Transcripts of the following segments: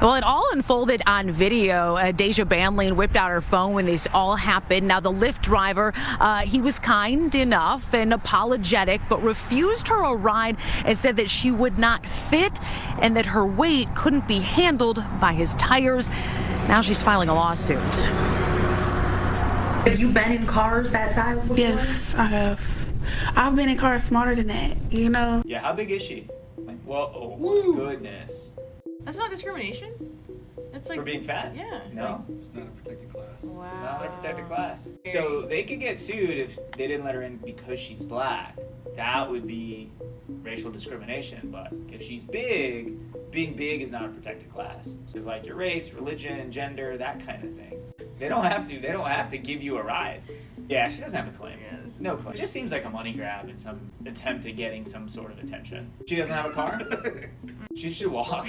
Well, it all unfolded on video. Deja Banlane whipped out her phone when this all happened. Now, the Lyft driver, he was kind enough and apologetic, but refused her a ride and said that she would not fit and that her weight couldn't be handled by his tires. Now she's filing a lawsuit. Have you been in cars that size before? Yes, I have. I've been in cars smarter than that, you know? Yeah, how big is she? Like, whoa, oh my goodness. That's not discrimination. That's like For being fat? Yeah. No. It's not a protected class. Wow. Not a protected class. So they could get sued if they didn't let her in because she's black. That would be racial discrimination. But if she's big, being big is not a protected class. It's like your race, religion, gender, that kind of thing. They don't have to give you a ride. Yeah, she doesn't have a claim. No claim. It just seems like a money grab and some attempt at getting some sort of attention. She doesn't have a car? She should walk.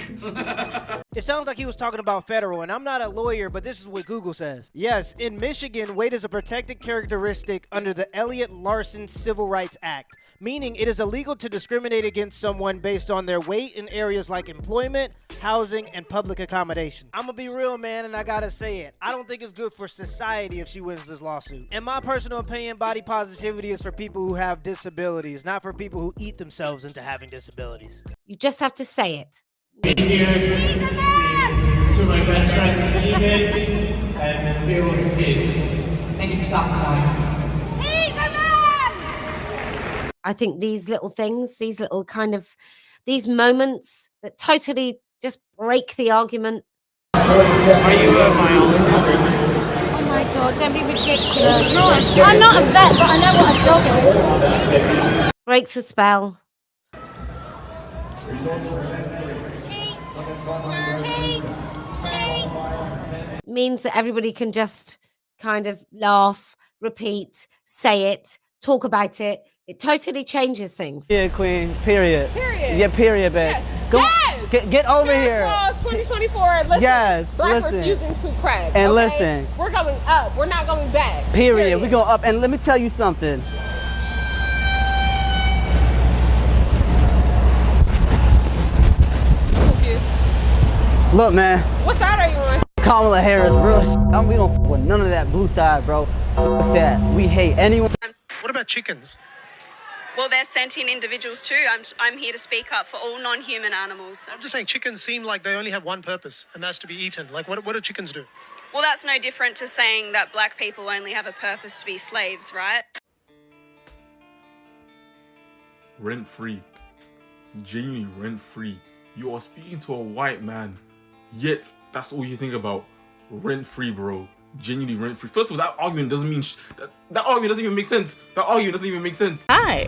It sounds like he was talking about federal, and I'm not a lawyer, but this is what Google says. Yes, in Michigan, weight is a protected characteristic under the Elliott-Larsen Civil Rights Act, meaning it is illegal to discriminate against someone based on their weight in areas like employment, housing, and public accommodation. I'm gonna be real, man, and I gotta say it. I don't think it's good for society if she wins this lawsuit. In my personal opinion, body positivity is for people who have disabilities, not for people who eat themselves into having disabilities. You just have to say it. Thank you to my best friends and teammates, and we will compete. Thank you for stopping by. I think these little things, these moments that totally just break the argument. Are you a biologist? Oh my God, don't be ridiculous. No, I'm not a vet, but I know what a dog is. Breaks the spell. Means that everybody can just kind of laugh, repeat, say it, talk about it. It totally changes things. Yeah, queen. Period. Period. Yeah, period, bitch. Yes. Go, Yes. Get over here. 2024. Listen. Yes. Black listen. refusing to crack. And okay? listen. We're going up. We're not going back. Period. We're going up. And let me tell you something. Look, man. What side are you on? Kamala Harris, bro. We don't f with none of that blue side, bro. Fuck that. We hate anyone. What about chickens? Well, they're sentient individuals too. I'm here to speak up for all non-human animals. I'm just saying chickens seem like they only have one purpose, and that's to be eaten. Like, what do chickens do? Well, that's no different to saying that black people only have a purpose to be slaves, right? Rent-free. Genuinely rent-free. You are speaking to a white man, yet that's all you think about. Rent-free, bro. Genuinely rent-free. First of all, that argument doesn't mean that argument doesn't even make sense. That argument doesn't even make sense. Hi,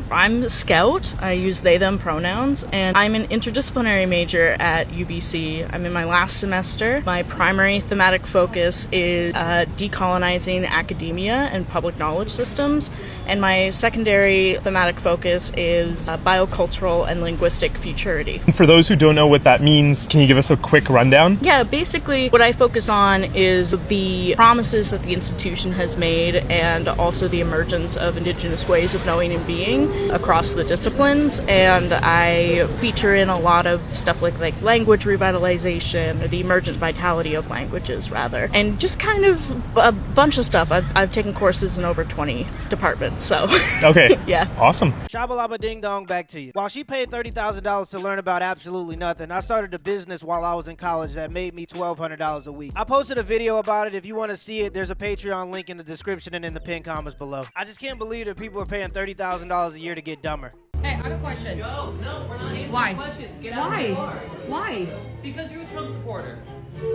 I'm Scout. I use they, them pronouns, and I'm an interdisciplinary major at UBC. I'm in my last semester. My primary thematic focus is decolonizing academia and public knowledge systems, and my secondary thematic focus is biocultural and linguistic futurity. For those who don't know what that means, can you give us a quick rundown? Yeah, basically what I focus on is the promises that the institution has made and also the emergence of indigenous ways of knowing and being across the disciplines. And I feature in a lot of stuff like language revitalization, or the emergent vitality of languages, rather. And just kind of a bunch of stuff. I've taken courses in over 20 departments, so. Okay. Yeah. Awesome. Shabalaba ding dong, back to you. While she paid $30,000 to learn about absolutely nothing, I started a business while I was in college that made me $1,200 a week. I posted a video about it. If you want to see it, there's a Patreon link in the description and in the pinned comments below. I just can't believe that people are paying $30,000 a year to get dumber. Hey, I have a question. No, we're not answering Why? questions. Get out of the car. Why? Because you're a Trump supporter.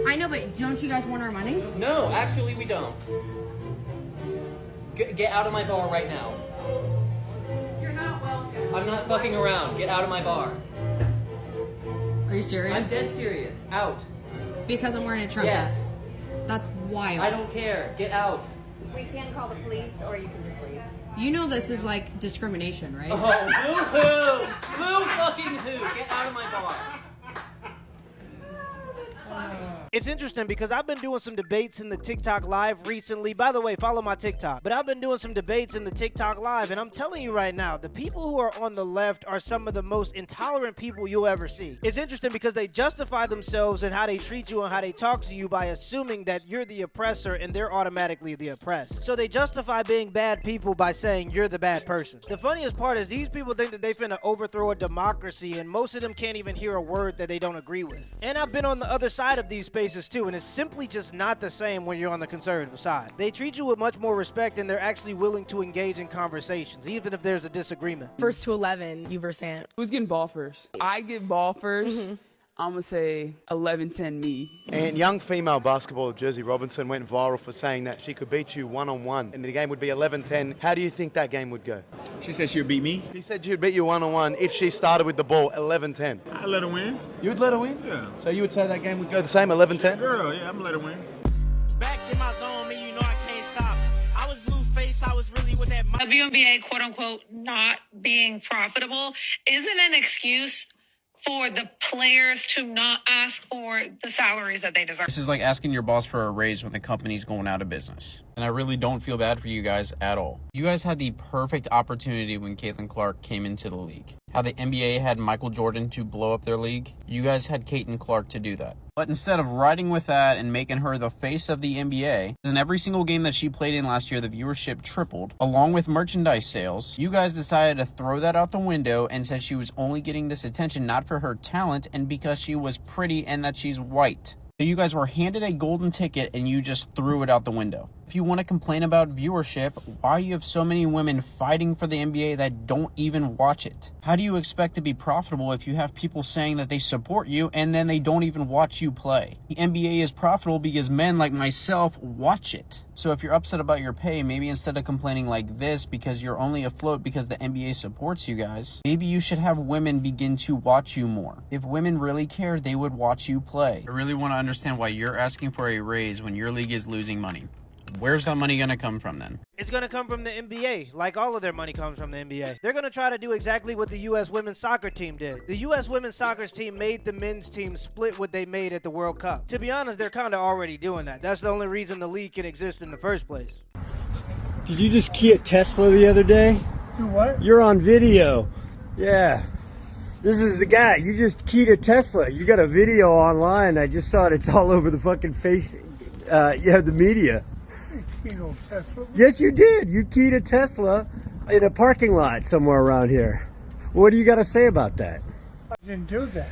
I know, but don't you guys want our money? No, actually we don't. Get out of my bar right now. You're not welcome. I'm not fucking around. Get out of my bar. Are you serious? I'm dead serious. Out. Because I'm wearing a trumpet? Yes. That's wild. I don't care. Get out. We can call the police or you can just leave. You know this is like discrimination, right? Oh, boo-hoo! Boo fucking who! Get out of my bar. It's interesting because I've been doing some debates in the TikTok Live recently. By the way, follow my TikTok. But I've been doing some debates in the TikTok Live, and I'm telling you right now, the people who are on the left are some of the most intolerant people you'll ever see. It's interesting because they justify themselves and how they treat you and how they talk to you by assuming that you're the oppressor and they're automatically the oppressed. So they justify being bad people by saying you're the bad person. The funniest part is these people think that they finna overthrow a democracy, and most of them can't even hear a word that they don't agree with. And I've been on the other side of these spaces too, and it's simply just not the same when you're on the conservative side. They treat you with much more respect, and they're actually willing to engage in conversations, even if there's a disagreement. First to 11, you versus Ant. Who's getting ball first? I get ball 1st. I'm gonna say 11-10 me. And young female basketballer Jersey Robinson went viral for saying that she could beat you one-on-one, and the game would be 11-10. How do you think that game would go? She said she would beat me? She said she would beat you one-on-one if she started with the ball 11-10. I'd let her win. You would let her win? Yeah. So you would say that game would go the same, 11-10? Girl, yeah, I'm gonna let her win. Back in my zone, man, you know I can't stop. I was blue face, I was really with that. WNBA, quote unquote, not being profitable isn't an excuse for the players to not ask for the salaries that they deserve. This is like asking your boss for a raise when the company's going out of business. And I really don't feel bad for you guys at all. You guys had the perfect opportunity when Caitlin Clark came into the league. How the NBA had Michael Jordan to blow up their league, you guys had Caitlin Clark to do that. But instead of riding with that and making her the face of the NBA, in every single game that she played in last year, the viewership tripled, along with merchandise sales. You guys decided to throw that out the window and said she was only getting this attention not for her talent and because she was pretty and that she's white. So you guys were handed a golden ticket and you just threw it out the window. If you want to complain about viewership, why do you have so many women fighting for the NBA that don't even watch it? How do you expect to be profitable if you have people saying that they support you and then they don't even watch you play? The NBA is profitable because men like myself watch it. So if you're upset about your pay, maybe instead of complaining like this because you're only afloat because the NBA supports you guys, maybe you should have women begin to watch you more. If women really cared, they would watch you play. I really want to understand why you're asking for a raise when your league is losing money. Where's that money going to come from then? It's going to come from the NBA, like all of their money comes from the NBA. They're going to try to do exactly what the U.S. women's soccer team did. The U.S. women's soccer team made the men's team split what they made at the World Cup. To be honest, they're kind of already doing that. That's the only reason the league can exist in the first place. Did you just key a Tesla the other day? Do what? You're on video. Yeah. This is the guy. You just keyed a Tesla. You got a video online. I just saw it. It's all over the fucking face. The media. No Tesla. Yes, you did. You keyed a Tesla in a parking lot somewhere around here. What do you got to say about that? I didn't do that.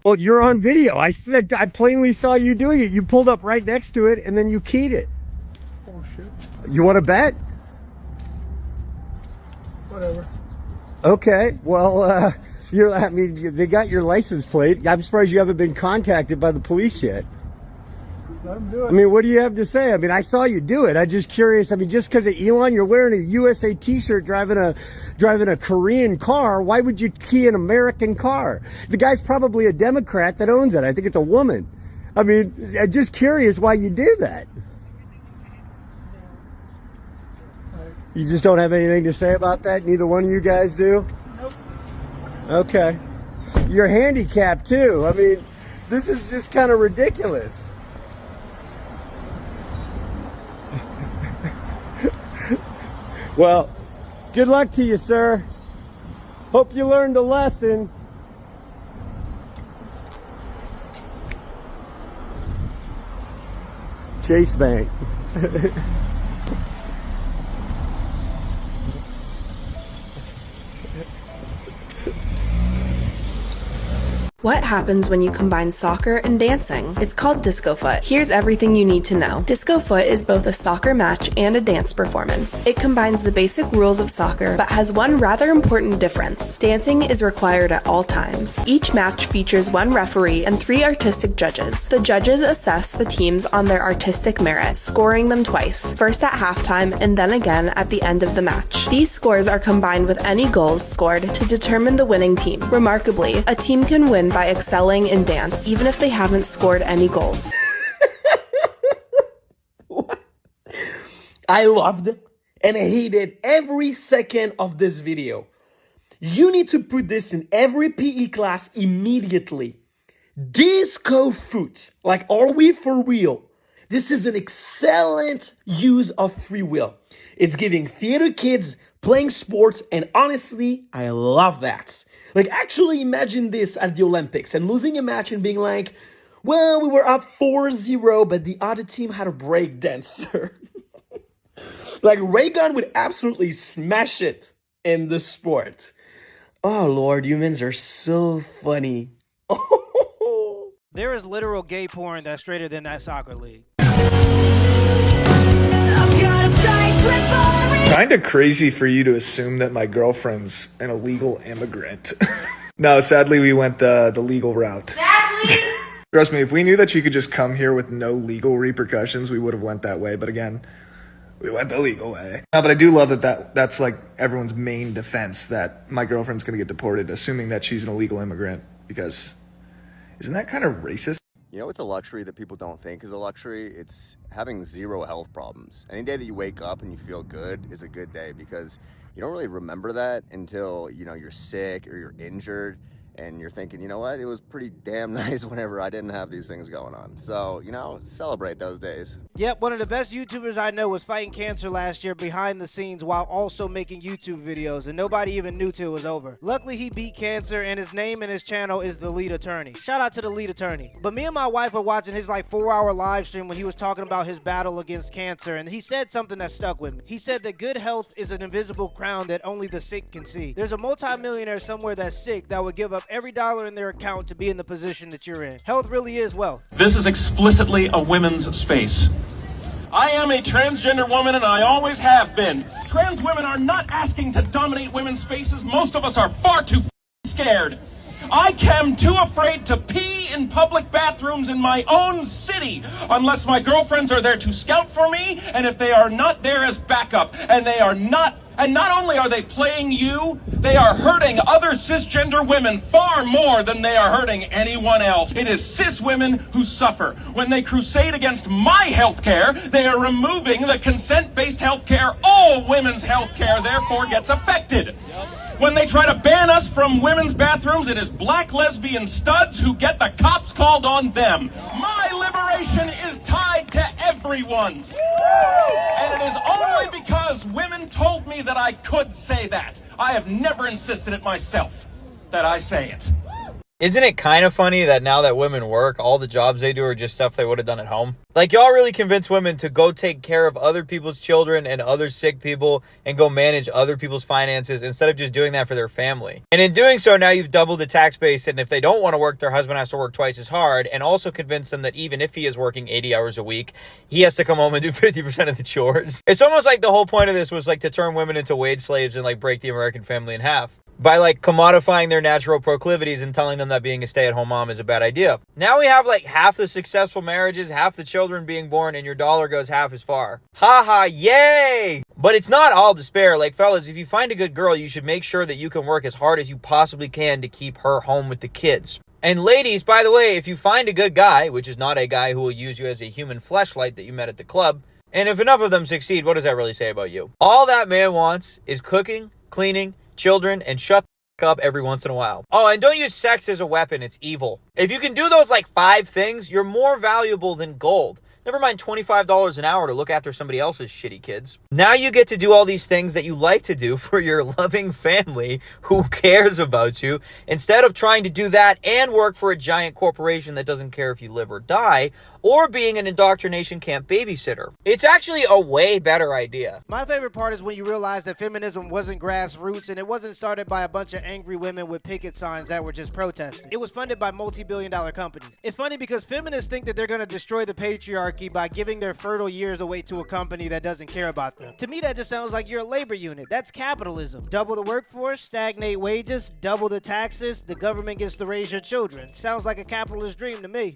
Well, you're on video. I I plainly saw you doing it. You pulled up right next to it and then you keyed it. Oh shit. You want to bet? Whatever. Okay. Well, I mean, they got your license plate. I'm surprised you haven't been contacted by the police yet. Let them do it. I mean, what do you have to say? I mean, I saw you do it. I'm just curious. I mean, just because of Elon, you're wearing a USA t-shirt, driving a Korean car. Why would you key an American car? The guy's probably a Democrat that owns it. I think it's a woman. I mean, I'm just curious why you do that. You just don't have anything to say about that? Neither one of you guys do? Nope. Okay. You're handicapped too. I mean, this is just kind of ridiculous. Well, good luck to you, sir. Hope you learned a lesson. Chase Bank. What happens when you combine soccer and dancing? It's called Disco Foot. Here's everything you need to know. Disco Foot is both a soccer match and a dance performance. It combines the basic rules of soccer, but has one rather important difference. Dancing is required at all times. Each match features one referee and 3 artistic judges. The judges assess the teams on their artistic merit, scoring them twice, first at halftime and then again at the end of the match. These scores are combined with any goals scored to determine the winning team. Remarkably, a team can win by excelling in dance, even if they haven't scored any goals. I loved and hated every second of this video. You need to put this in every PE class immediately. Disco foot. Like, are we for real? This is an excellent use of free will. It's giving theater kids playing sports, and honestly, I love that. Like, actually imagine this at the Olympics and losing a match and being like, well, we were up 4-0, but the other team had a break dancer. Like, Raygun would absolutely smash it in the sport. Oh, Lord, humans are so funny. There is literal gay porn that's straighter than that soccer league. Kinda crazy for you to assume that my girlfriend's an illegal immigrant. No, sadly we went the legal route. Sadly? Trust me, if we knew that she could just come here with no legal repercussions, we would have went that way. But again, we went the legal way. No, but I do love that's like everyone's main defense, that my girlfriend's gonna get deported, assuming that she's an illegal immigrant. Because isn't that kind of racist? You know, it's a luxury that people don't think is a luxury. It's having 0 health problems. Any day that you wake up and you feel good is a good day, because you don't really remember that until, you know, you're sick or you're injured and you're thinking, you know what, it was pretty damn nice whenever I didn't have these things going on. So, you know, celebrate those days. Yep, one of the best YouTubers I know was fighting cancer last year behind the scenes while also making YouTube videos, and nobody even knew till it was over. Luckily, he beat cancer, and his name and his channel is The Lead Attorney. Shout out to The Lead Attorney. But me and my wife were watching his like 4-hour live stream when he was talking about his battle against cancer, and he said something that stuck with me. He said that good health is an invisible crown that only the sick can see. There's a multi-millionaire somewhere that's sick that would give up every dollar in their account to be in the position that you're in. Health really is wealth. This is explicitly a women's space. I am a transgender woman, and I always have been. Trans women are not asking to dominate women's spaces. Most of us are far too scared. I am too afraid to pee in public bathrooms in my own city unless my girlfriends are there to scout for me, and if they are not there as backup, and they are not. And not only are they playing you, they are hurting other cisgender women far more than they are hurting anyone else. It is cis women who suffer. When they crusade against my healthcare, they are removing the consent-based healthcare. All women's healthcare, therefore, gets affected. When they try to ban us from women's bathrooms, it is black lesbian studs who get the cops called on them. My liberation is tied to everyone's. And it is only because women told me that I could say that. I have never insisted it myself that I say it. Isn't it kind of funny that now that women work, all the jobs they do are just stuff they would have done at home? Like, y'all really convince women to go take care of other people's children and other sick people and go manage other people's finances instead of just doing that for their family. And in doing so, now you've doubled the tax base, and if they don't want to work, their husband has to work twice as hard, and also convince them that even if he is working 80 hours a week, he has to come home and do 50% of the chores. It's almost like the whole point of this was like to turn women into wage slaves and like break the American family in half by like commodifying their natural proclivities and telling them that being a stay-at-home mom is a bad idea. Now we have like half the successful marriages, half the children being born, and your dollar goes half as far. Haha, yay! But it's not all despair. Like, fellas, if you find a good girl, you should make sure that you can work as hard as you possibly can to keep her home with the kids. And ladies, by the way, if you find a good guy, which is not a guy who will use you as a human fleshlight that you met at the club, and if enough of them succeed, what does that really say about you? All that man wants is cooking, cleaning, children, and shut the up every once in a while. Oh, and don't use sex as a weapon. It's evil. If you can do those like 5 things, you're more valuable than gold. Never mind $25 an hour to look after somebody else's shitty kids. Now you get to do all these things that you like to do for your loving family who cares about you, instead of trying to do that and work for a giant corporation that doesn't care if you live or die, or being an indoctrination camp babysitter. It's actually a way better idea. My favorite part is when you realize that feminism wasn't grassroots and it wasn't started by a bunch of angry women with picket signs that were just protesting. It was funded by multi-billion-dollar companies. It's funny because feminists think that they're going to destroy the patriarchy by giving their fertile years away to a company that doesn't care about them. To me, that just sounds like you're a labor unit. That's capitalism. Double the workforce, stagnate wages, double the taxes, the government gets to raise your children. Sounds like a capitalist dream to me.